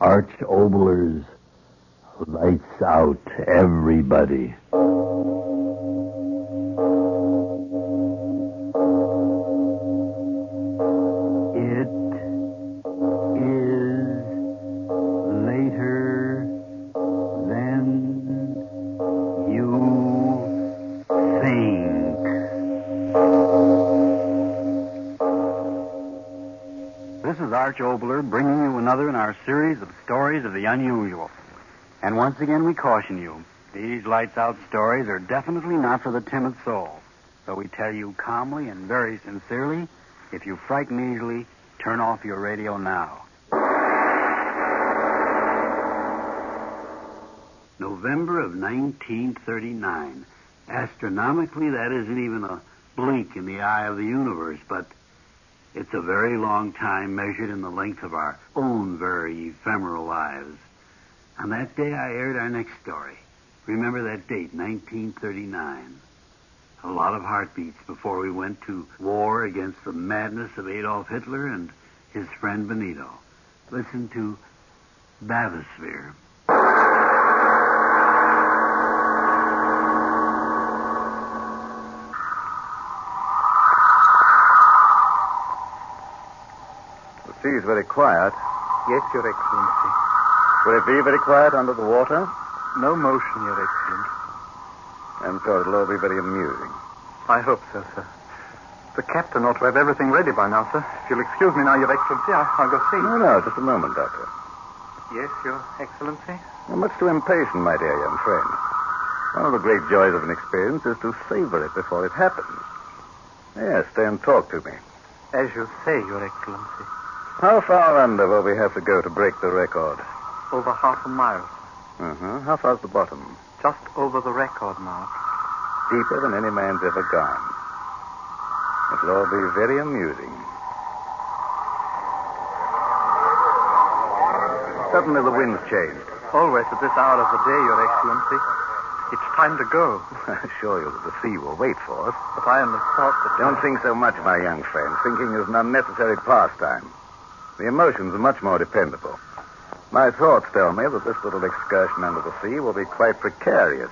Arch-oboblers, lights out, everybody. It is later than you think. This is Arch-obobler bringing you another in our series of stories of the unusual. And once again, we caution you, these lights-out stories are definitely not for the timid soul. So we tell you calmly and very sincerely, if you frighten easily, turn off your radio now. November of 1939. Astronomically, that isn't even a blink in the eye of the universe, but it's a very long time measured in the length of our own very ephemeral lives. On that day, I aired our next story. Remember that date, 1939. A lot of heartbeats before we went to war against the madness of Adolf Hitler and his friend Benito. Listen to Baythysphere. The sea is very quiet. Yes, Your Excellency. Will it be very quiet under the water? No motion, Your Excellency. I'm sure it'll all be very amusing. I hope so, sir. The captain ought to have everything ready by now, sir. If you'll excuse me now, Your Excellency, I'll go see. No, just a moment, Doctor. Yes, Your Excellency? You're much too impatient, my dear young friend. One of the great joys of an experience is to savor it before it happens. Yes, stay and talk to me. As you say, Your Excellency. How far under will we have to go to break the record? Over half a mile. How far's the bottom? Just over the record mark. Deeper than any man's ever gone. It'll all be very amusing. Suddenly the wind's changed. Always at this hour of the day, Your Excellency. It's time to go. I assure you that the sea will wait for us. But I only thought that... Don't think so much, my young friend. Thinking is an unnecessary pastime. The emotions are much more dependable. My thoughts tell me that this little excursion under the sea will be quite precarious.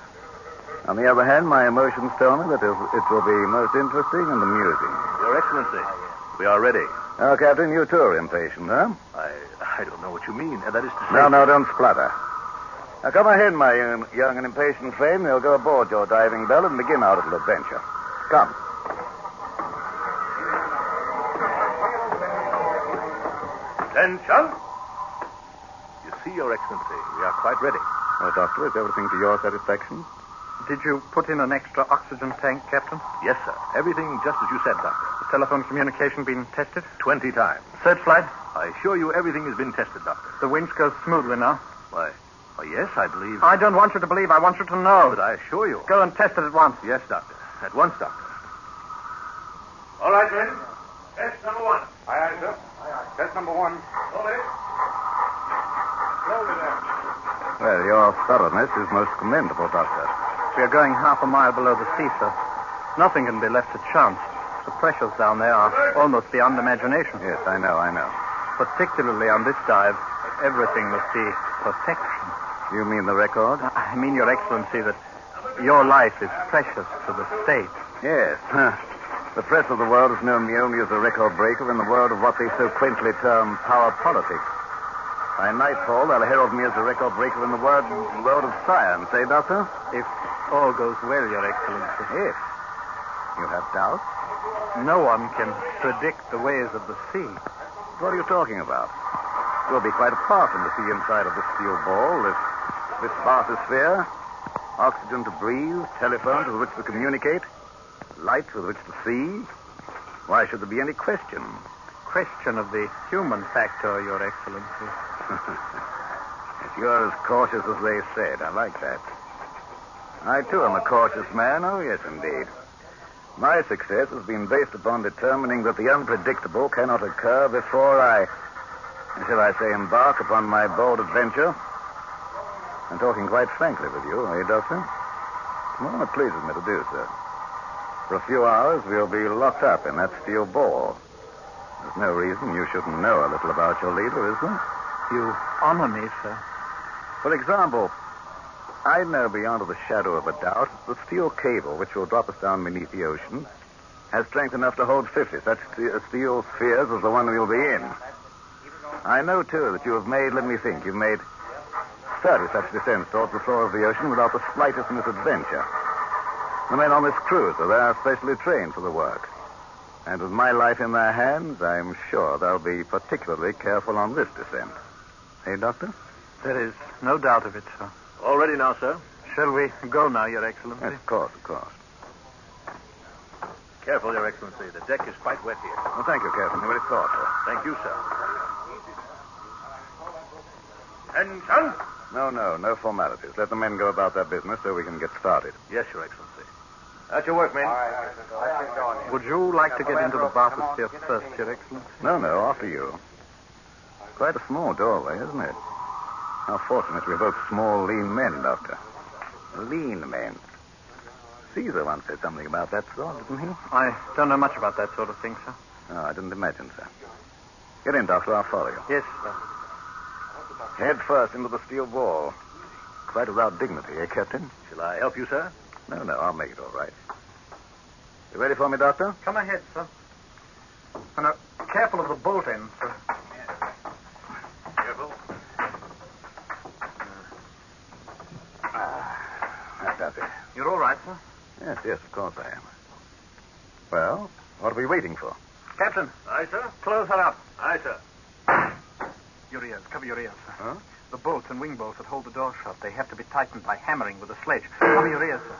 On the other hand, my emotions tell me that it will be most interesting and amusing. Your Excellency, we are ready. Oh, Captain, you too are impatient, huh? I don't know what you mean. That is to say... No, don't splutter. Now, come ahead, my young and impatient friend. We'll go aboard your diving bell and begin our little adventure. Come. Attention! You see, Your Excellency, we are quite ready. Oh, Doctor, is everything to your satisfaction? Did you put in an extra oxygen tank, Captain? Yes, sir. Everything just as you said, Doctor. The telephone communication been tested? 20 times. Searchlight? I assure you everything has been tested, Doctor. The winch goes smoothly now. Why, yes, I believe... I don't want you to believe. I want you to know. But I assure you... Go and test it at once. Yes, Doctor. At once, Doctor. All right, men. Test number one. Aye, sir. Test number one. Slowly. Slowly there. Well, your thoroughness is most commendable, Doctor. We are going half a mile below the sea, sir. Nothing can be left to chance. The pressures down there are almost beyond imagination. Yes, I know. Particularly on this dive, everything must be perfection. You mean the record? I mean, Your Excellency, that your life is precious to the state. Yes. The press of the world has known me only as a record breaker in the world of what they so quaintly term power politics. By nightfall, they'll herald me as a record breaker in the world of science, eh, Doctor? If all goes well, Your Excellency. If? You have doubts? No one can predict the ways of the sea. What are you talking about? We'll be quite apart from the sea inside of this steel ball, this Baythysphere. Oxygen to breathe, telephones with which to communicate, lights with which to see. Why should there be any question? Question of the human factor, Your Excellency. If you're as cautious as they said, I like that. I, too, am a cautious man. Oh, yes, indeed. My success has been based upon determining that the unpredictable cannot occur before I, shall I say, embark upon my bold adventure. I'm talking quite frankly with you, are you, Doctor? Well, it pleases me to do so. For a few hours, we'll be locked up in that steel ball. There's no reason you shouldn't know a little about your leader, is there? You honor me, sir. For example, I know beyond a shadow of a doubt that the steel cable which will drop us down beneath the ocean has strength enough to hold 50 such steel spheres as the one we'll be in. I know, too, that you've made 30 such descents towards the floor of the ocean without the slightest misadventure. The men on this cruiser, they are specially trained for the work. And with my life in their hands, I'm sure they'll be particularly careful on this descent. Hey, Doctor? There is no doubt of it, sir. All ready now, sir. Shall we go now, Your Excellency? Yes, of course, of course. Careful, Your Excellency. The deck is quite wet here. Well, thank you, Captain. Very thoughtful. Thank you, sir. Attention! No formalities. Let the men go about their business so we can get started. Yes, Your Excellency. At your work, men. Would you like to get into the Baythysphere first, Your Excellency? No, after you. Quite a small doorway, isn't it? How fortunate we're both small, lean men, Doctor. Lean men. Caesar once said something about that sort, didn't he? I don't know much about that sort of thing, sir. No, I didn't imagine, sir. Get in, Doctor. I'll follow you. Yes, sir. Head first into the steel wall. Quite without dignity, eh, Captain? Shall I help you, sir? No, I'll make it all right. You ready for me, Doctor? Come ahead, sir. And careful of the bolt end, sir. Careful. That does it. You're all right, sir? Yes, of course I am. Well, what are we waiting for? Captain. Aye, sir. Close her up. Aye, sir. Your ears. Cover your ears, sir. Huh? The bolts and wing bolts that hold the door shut, they have to be tightened by hammering with a sledge. Cover your ears, sir.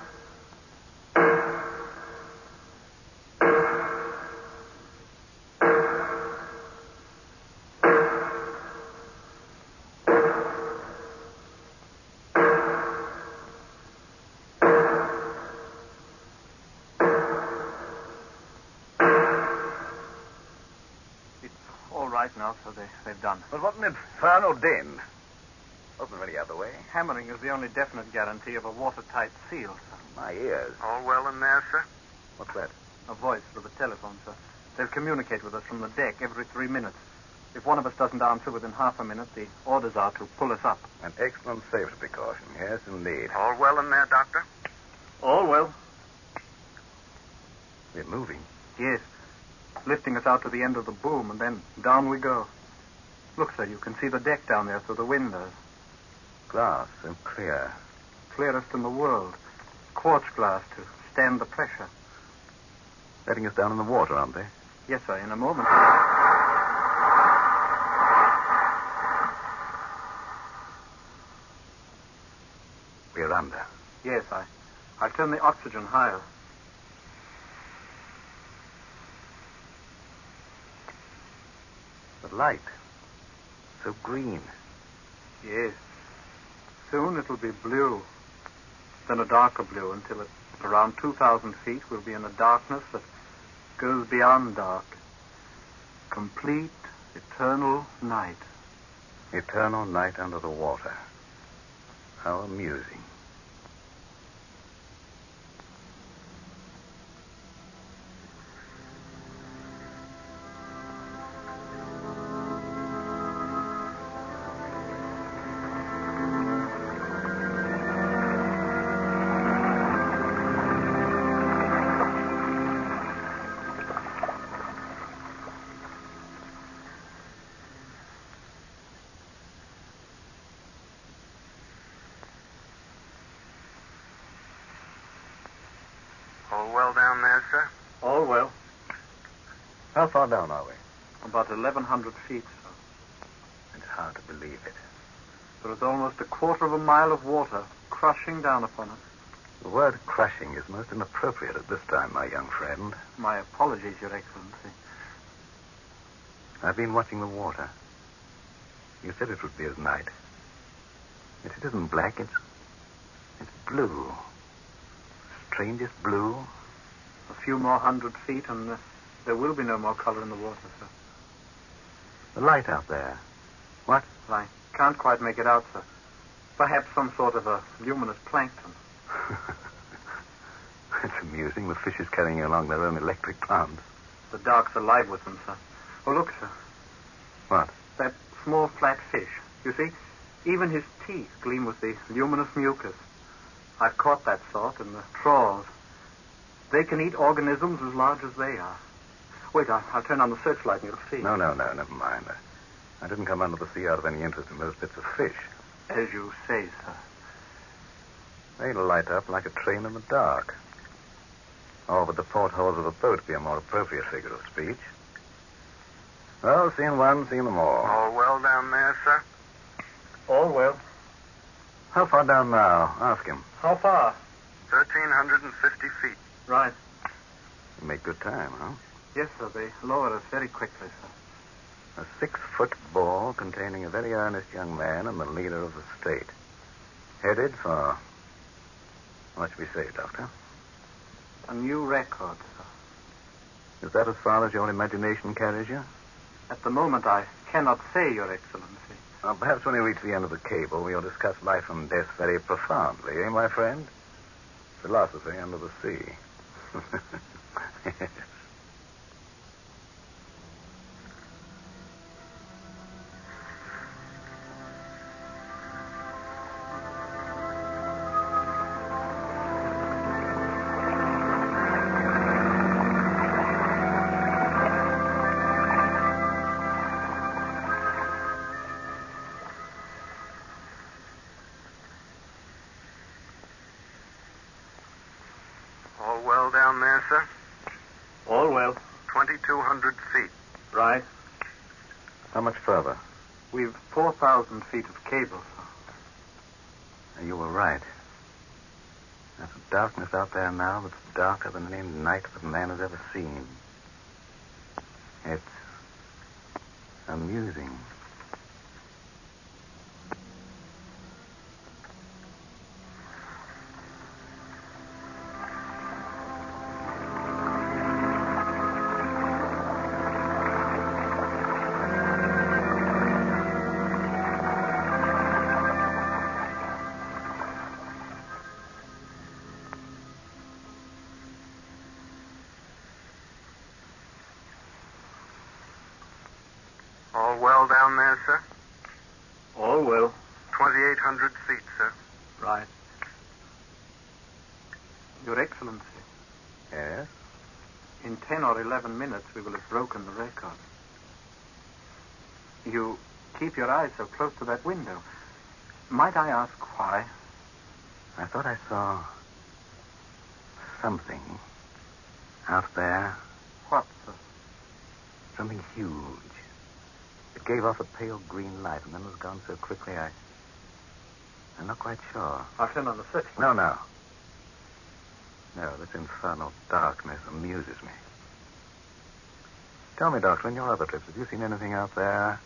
Right now, so they've done. But what an infernal din. Wasn't really out of the way. Hammering is the only definite guarantee of a watertight seal, sir. My ears. All well in there, sir? What's that? A voice through the telephone, sir. They'll communicate with us from the deck every 3 minutes. If one of us doesn't answer within half a minute, the orders are to pull us up. An excellent safety precaution. Yes, indeed. All well in there, Doctor? All well. We're moving. Yes. Lifting us out to the end of the boom, and then down we go. Look, sir, you can see the deck down there through the windows. Glass so clear. Clearest in the world. Quartz glass to stand the pressure. Letting us down in the water, aren't they? Yes, sir, in a moment. We're under. Yes, I'll turn the oxygen higher. The light. So green. Yes. Soon it'll be blue. Then a darker blue until at around 2,000 feet we'll be in a darkness that goes beyond dark. Complete, eternal night. Eternal night under the water. How amusing. All well down there, sir? All well. How far down are we? About 1,100 feet, sir. It's hard to believe it. There is almost a quarter of a mile of water crushing down upon us. The word crushing is most inappropriate at this time, my young friend. My apologies, Your Excellency. I've been watching the water. You said it would be as night. Yet it isn't black, it's blue. Strangest blue. A few more 100 feet and there will be no more color in the water, sir. The light out there. What? Well, I can't quite make it out, sir. Perhaps some sort of a luminous plankton. It's amusing. The fishes carrying along their own electric plants. The dark's alive with them, sir. Oh, look, sir. What? That small flat fish. You see, even his teeth gleam with the luminous mucus. I've caught that sort in the trawls. They can eat organisms as large as they are. Wait, I'll turn on the searchlight and you'll see. No, never mind. I didn't come under the sea out of any interest in those bits of fish. As you say, sir. They light up like a train in the dark. Or would the portholes of a boat be a more appropriate figure of speech? Well, seeing one, seeing them all. All well down there, sir? All well. How far down now? Ask him. How far? 1,350 feet. Right. You make good time, huh? Yes, sir. They lower us very quickly, sir. A 6-foot ball containing a very earnest young man and the leader of the state. Headed for... What should we say, Doctor? A new record, sir. Is that as far as your imagination carries you? At the moment, I cannot say, Your Excellency. Well, perhaps when we reach the end of the cable, we'll discuss life and death very profoundly, eh, my friend? Philosophy under the sea. Yes. All well down there, sir? All well. 2,200 feet. Right. How much further? We've 4,000 feet of cable, sir. You were right. There's a darkness out there now that's darker than any night that man has ever seen. It's amusing. All well down there, sir? All well. 2,800 feet, sir. Right. Your Excellency, Yes? in 10 or 11 minutes we will have broken the record. You keep your eyes so close to that window. Might I ask why? I thought I saw something out there. What, sir? Something huge. It gave off a pale green light and then was gone so quickly I'm not quite sure. I'll turn on the searchlight. No. No, this infernal darkness amuses me. Tell me, Doctor, in your other trips, have you seen anything out there?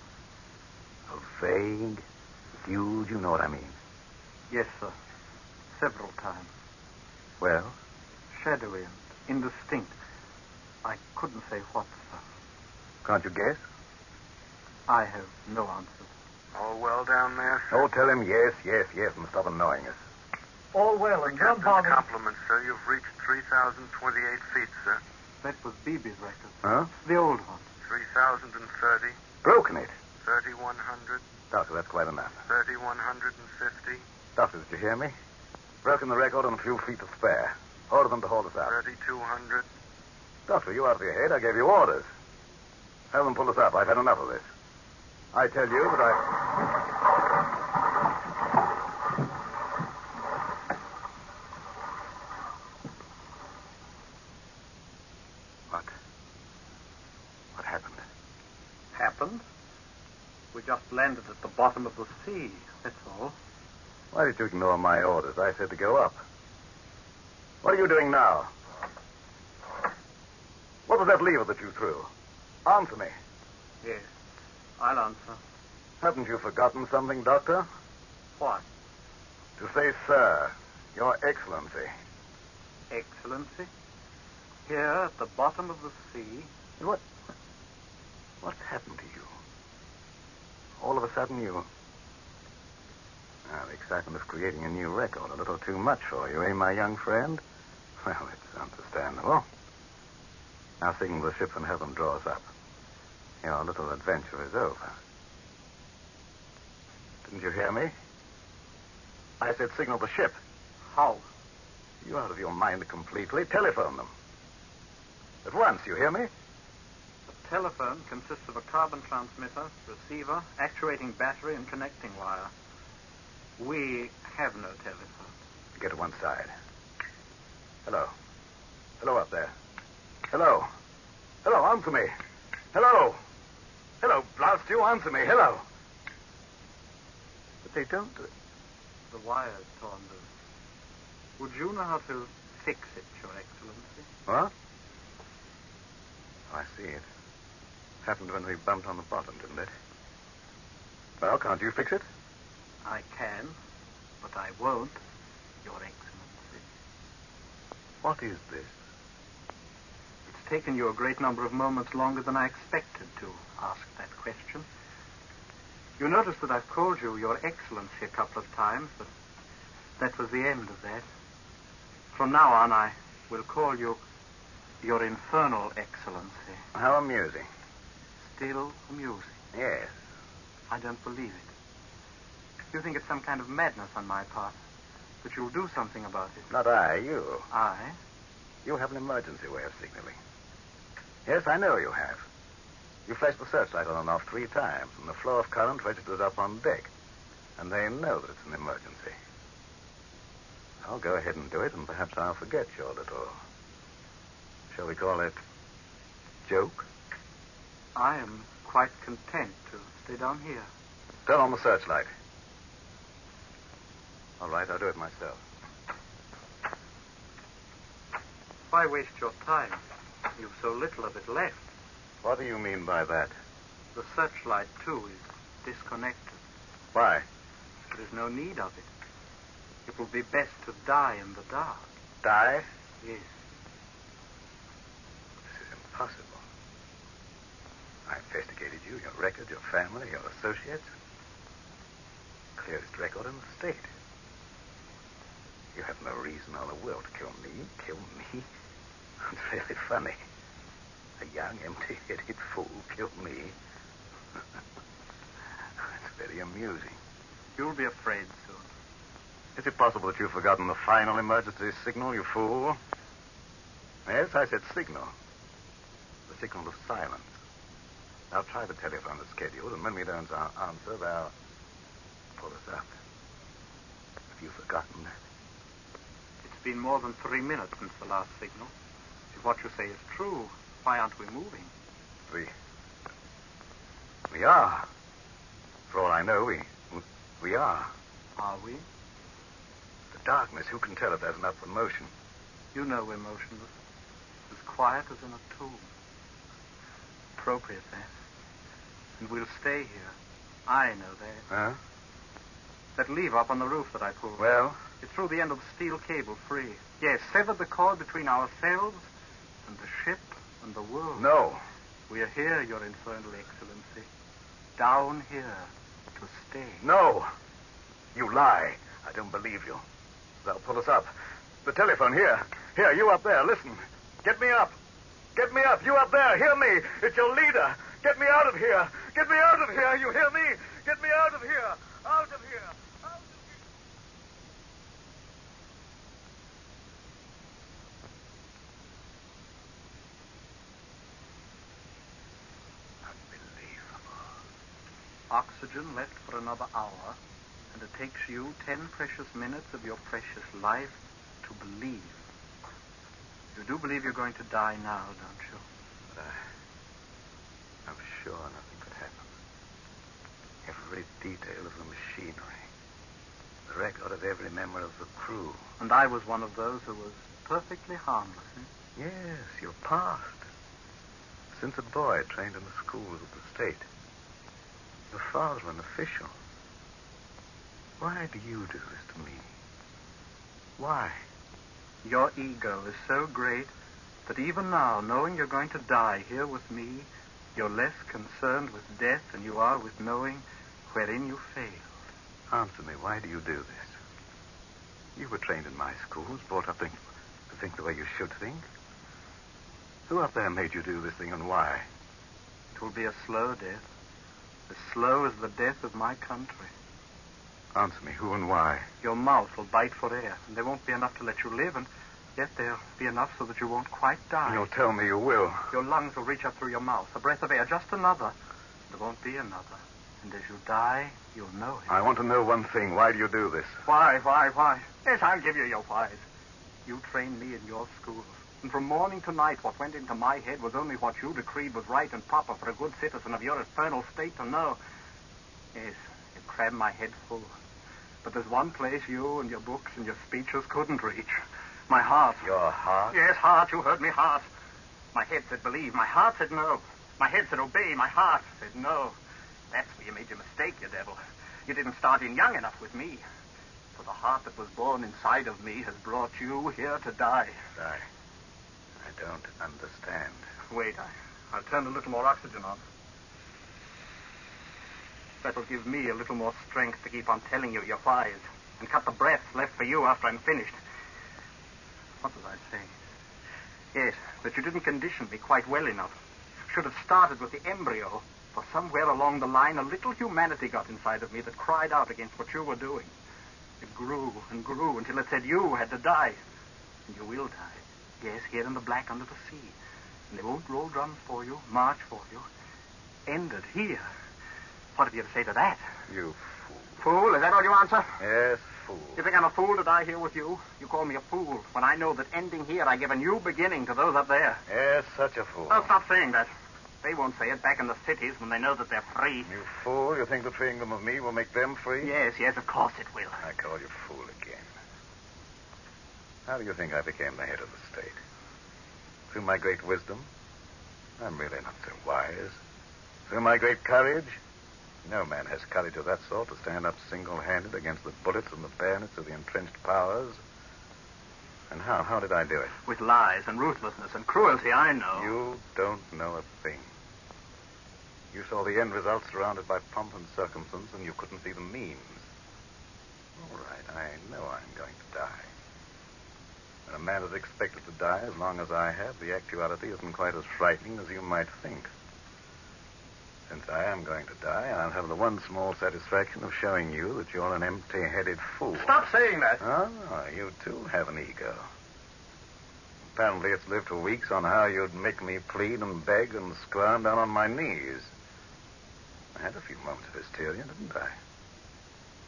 Vague, huge, you know what I mean. Yes, sir. Several times. Well? Shadowy and indistinct. I couldn't say what, sir. Can't you guess? I have no answers. All well down there, sir? Oh, tell him yes, and stop annoying us. All well, and don't Captain's bother. compliments, sir. You've reached 3,028 feet, sir. That was Beebe's record. Huh? The old one. 3,030, Broken it. 3,100, Doctor, that's quite enough. 3,150, Doctor, did you hear me? Broken the record on a few feet to spare. Order them to hold us up. 3,200. Doctor, you out of your head? I gave you orders. Have them pull us up. I've had enough of this. I tell you that What happened? Happened? We just landed at the bottom of the sea, that's all. Why did you ignore my orders? I said to go up. What are you doing now? What was that lever that you threw? Answer me. Yes, I'll answer. Haven't you forgotten something, Doctor? What? To say, sir, Your Excellency. Excellency? Here at the bottom of the sea? What's happened to you? All of a sudden, you... the excitement of creating a new record, a little too much for you, eh, my young friend? Well, it's understandable. Now signal the ship and have them draw us up. Your little adventure is over. Didn't you hear me? I said signal the ship. How? You out of your mind completely. Telephone them. At once, you hear me? The telephone consists of a carbon transmitter, receiver, actuating battery, and connecting wire. We have no telephone. Get to one side. Hello. Hello up there. Hello. Hello, answer me. Hello. Hello, blast you, answer me. Hello. But they don't. The wire's torn loose. Would you know how to fix it, Your Excellency? What? Oh, I see it. Happened when we bumped on the bottom, didn't it? Well, can't you fix it? I can, but I won't, Your Excellency. What is this? It's taken you a great number of moments longer than I expected to ask that question. You notice that I've called you Your Excellency a couple of times, but that was the end of that. From now on, I will call you Your Infernal Excellency. How amusing. Still amusing. Yes. I don't believe it. You think it's some kind of madness on my part, but you'll do something about it. Not I, you. I? You have an emergency way of signaling. Yes, I know you have. You flashed the searchlight on and off 3 times, and the flow of current registers up on deck. And they know that it's an emergency. I'll go ahead and do it, and perhaps I'll forget your little... shall we call it... joke? I am quite content to stay down here. Turn on the searchlight. All right, I'll do it myself. Why waste your time? You've so little of it left. What do you mean by that? The searchlight, too, is disconnected. Why? There is no need of it. It will be best to die in the dark. Die? Yes. This is impossible. I investigated you, your record, your family, your associates. Clearest record in the state. You have no reason or the will to kill me. Kill me? It's really funny. A young, empty-headed fool kill me. It's very amusing. You'll be afraid soon. Is it possible that you've forgotten the final emergency signal, you fool? Yes, I said signal. The signal of silence. I'll try the telephone as scheduled, and when we don't answer, they'll pull us up. Have you forgotten that? It's been more than 3 minutes since the last signal. If what you say is true, why aren't we moving? We are. For all I know, we are. Are we? The darkness, who can tell if there's an upward motion? You know we're motionless. As quiet as in a tomb. Appropriate, that. And we'll stay here. I know that. Huh? That lever up on the roof that I pulled. Well? It threw the end of the steel cable free. Yes, severed the cord between ourselves and the ship and the world. No. We are here, Your Infernal Excellency. Down here to stay. No. You lie. I don't believe you. They'll pull us up. The telephone, here. Here, you up there, listen. Get me up. Get me up. You up there, hear me. It's your leader. Get me out of here. Get me out of here. You hear me? Get me out of here. Out of here. Out of here. Unbelievable. Oxygen left for another hour, and it takes you 10 precious minutes of your precious life to believe. You do believe you're going to die now, don't you? But I'm sure nothing could happen. Every detail of the machinery. The record of every member of the crew. And I was one of those who was perfectly harmless, eh? Yes, you're past. Since a boy trained in the schools of the state. Your father an official. Why do you do this to me? Why? Your ego is so great that even now, knowing you're going to die here with me, you're less concerned with death than you are with knowing wherein you failed. Answer me, why do you do this? You were trained in my schools, brought up to think the way you should think. Who up there made you do this thing, and why? It will be a slow death. As slow as the death of my country. Answer me, who and why? Your mouth will bite for air, and there won't be enough to let you live, and yet there'll be enough so that you won't quite die. You'll tell me you will. Your lungs will reach up through your mouth, a breath of air, just another. There won't be another. And as you die, you'll know it. I want to know one thing. Why do you do this? Why? Yes, I'll give you your whys. You trained me in your schools. And from morning to night, what went into my head was only what you decreed was right and proper for a good citizen of your eternal state to know. Yes, you crammed my head full. But there's one place you and your books and your speeches couldn't reach. My heart. Your heart? Yes, heart. You heard me, heart. My head said believe. My heart said no. My head said obey. My heart said no. That's where you made your mistake, you devil. You didn't start in young enough with me. For the heart that was born inside of me has brought you here to die. I don't understand. Wait, I'll turn a little more oxygen on. That'll give me a little more strength to keep on telling you your whys and cut the breath left for you after I'm finished. What was I saying? Yes, that you didn't condition me quite well enough. Should have started with the embryo. For somewhere along the line, a little humanity got inside of me that cried out against what you were doing. It grew and grew until it said you had to die. And you will die. Yes, here in the black under the sea. And they won't roll drums for you, march for you. Ended here. What have you to say to that? You fool. Fool? Is that all you answer? Yes, fool. You think I'm a fool to die here with you? You call me a fool when I know that ending here I give a new beginning to those up there. Yes, such a fool. Oh, stop saying that. They won't say it back in the cities when they know that they're free. You fool. You think the freeing them of me will make them free? Yes, of course it will. I call you fool again. How do you think I became the head of the state? Through my great wisdom? I'm really not so wise. Through my great courage? No man has courage of that sort to stand up single-handed against the bullets and the bayonets of the entrenched powers. And how? How did I do it? With lies and ruthlessness and cruelty, I know. You don't know a thing. You saw the end result surrounded by pomp and circumstance, and you couldn't see the means. All right, I know I'm going to die. When a man is expected to die as long as I have, the actuality isn't quite as frightening as you might think. Since I am going to die, I'll have the one small satisfaction of showing you that you're an empty-headed fool. Stop saying that. Oh, you too have an ego. Apparently it's lived for weeks on how you'd make me plead and beg and squirm down on my knees. I had a few moments of hysteria, didn't I?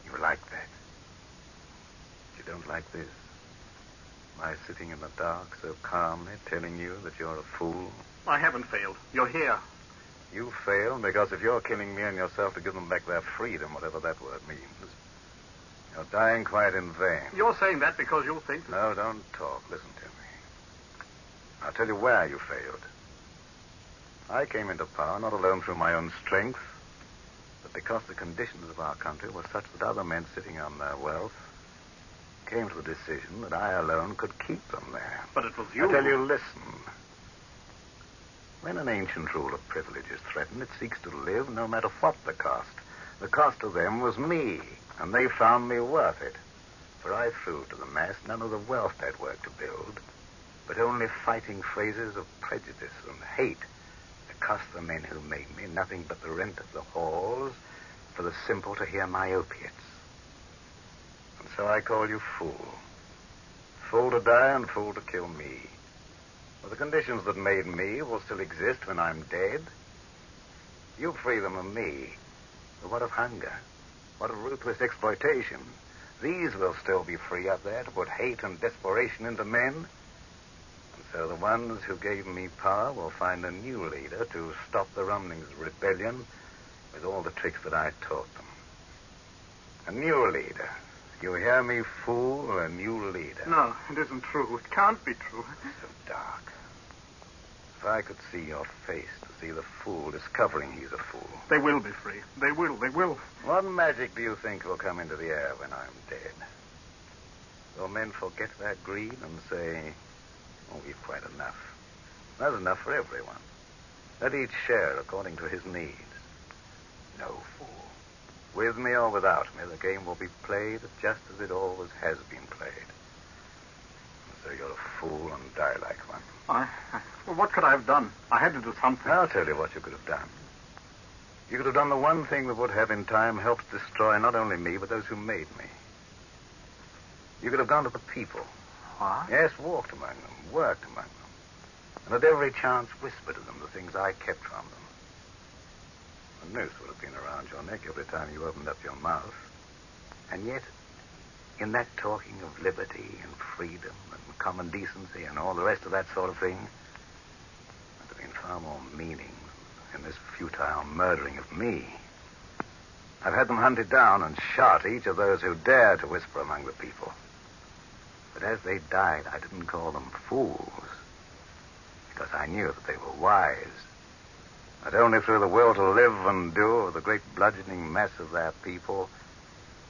You like that. But you don't like this. My sitting in the dark so calmly telling you that you're a fool. I haven't failed. You're here. You failed because if you're killing me and yourself to give them back their freedom, whatever that word means, you're dying quite in vain. You're saying that because you think... No, don't talk. Listen to me. I'll tell you where you failed. I came into power not alone through my own strength, but because the conditions of our country were such that other men sitting on their wealth came to the decision that I alone could keep them there. But it was you... I tell you, listen. When an ancient rule of privilege is threatened, it seeks to live no matter what the cost. The cost to them was me, and they found me worth it. For I threw to the mass none of the wealth they'd worked to build, but only fighting phrases of prejudice and hate that cost the men who made me nothing but the rent of the halls for the simple to hear my opiates. And so I call you fool. Fool to die and fool to kill me. For the conditions that made me will still exist when I'm dead. You free them of me. But what of hunger? What of ruthless exploitation? These will still be free up there to put hate and desperation into men. And so the ones who gave me power will find a new leader to stop the rumblings of rebellion with all the tricks that I taught them. A new leader. You hear me, fool? A new leader. No, it isn't true. It can't be true. It's so dark. If I could see your face, to see the fool discovering he's a fool. They will be free. They will. What magic do you think will come into the air when I'm dead? Will men forget their greed and say, oh, we've quite enough. That's enough for everyone. Let each share according to his needs. No, fool. With me or without me, the game will be played just as it always has been played. So you're a fool and die like one. Well, what could I have done? I had to do something. I'll tell you what you could have done. You could have done the one thing that would have in time helped destroy not only me, but those who made me. You could have gone to the people. What? Yes, walked among them, worked among them. And at every chance whispered to them the things I kept from them. A noose would have been around your neck every time you opened up your mouth. And yet, in that talking of liberty and freedom and common decency and all the rest of that sort of thing, there'd have been far more meaning in this futile murdering of me. I've had them hunted down and shot, each of those who dared to whisper among the people. But as they died, I didn't call them fools, because I knew that they were wise. That only through the will to live and do of the great bludgeoning mass of their people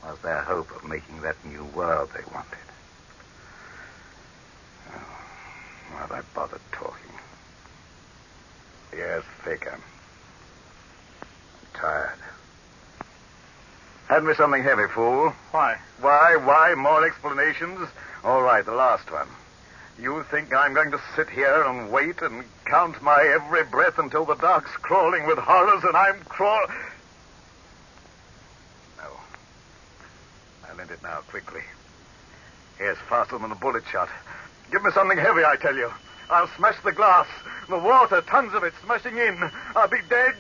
was their hope of making that new world they wanted. Oh, why have I bothered talking? The air's thick. I'm tired. Hand me something heavy, fool. Why? Why? More explanations? All right, the last one. You think I'm going to sit here and wait and count my every breath until the dark's crawling with horrors and I'm No. I'll end it now, quickly. Yes, faster than a bullet shot. Give me something heavy, I tell you. I'll smash the glass. The water, tons of it, smashing in. I'll be dead,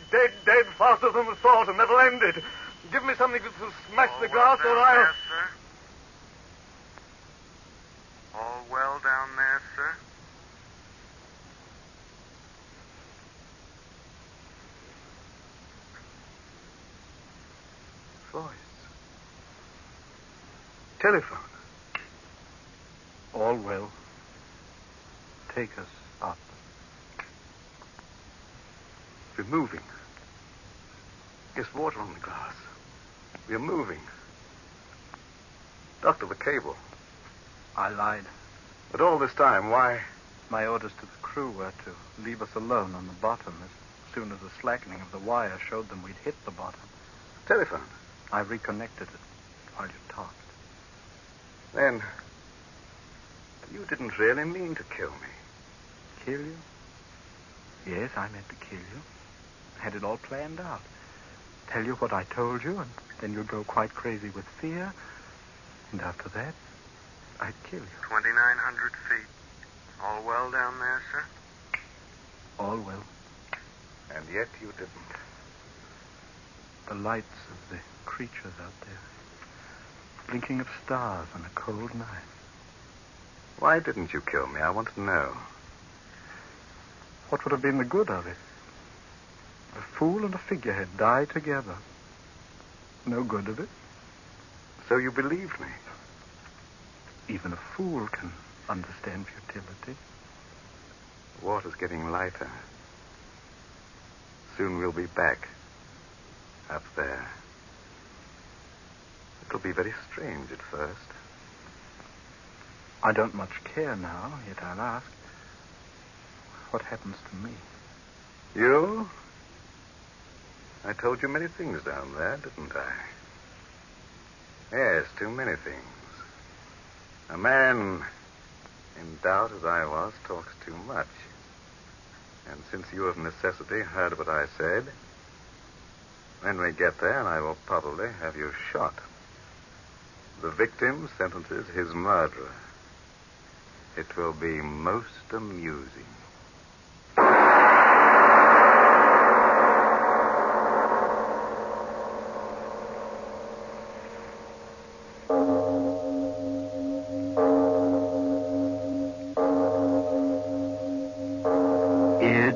faster than the thought, and that'll end it. Give me something to smash the glass, or I'll... There, sir? All well down there, sir? Voice. Telephone. All well. Take us up. We're moving. There's water on the glass. We're moving. Doctor, the cable. I lied. But all this time, why? My orders to the crew were to leave us alone on the bottom as soon as the slackening of the wire showed them we'd hit the bottom. Telephone. I reconnected it while you talked. Then, you didn't really mean to kill me. Kill you? Yes, I meant to kill you. I had it all planned out. Tell you what I told you, and then you'd go quite crazy with fear. And after that, I'd kill you. 2,900 feet. All well down there, sir? All well. And yet you didn't. The lights of the creatures out there. Blinking of stars on a cold night. Why didn't you kill me? I want to know. What would have been the good of it? A fool and a figurehead die together. No good of it. So you believed me? Even a fool can understand futility. The water's getting lighter. Soon we'll be back. Up there. It'll be very strange at first. I don't much care now, yet I'll ask. What happens to me? You? I told you many things down there, didn't I? Yes, too many things. A man in doubt, as I was, talks too much. And since you of necessity heard what I said, when we get there, I will probably have you shot. The victim sentences his murderer. It will be most amusing. It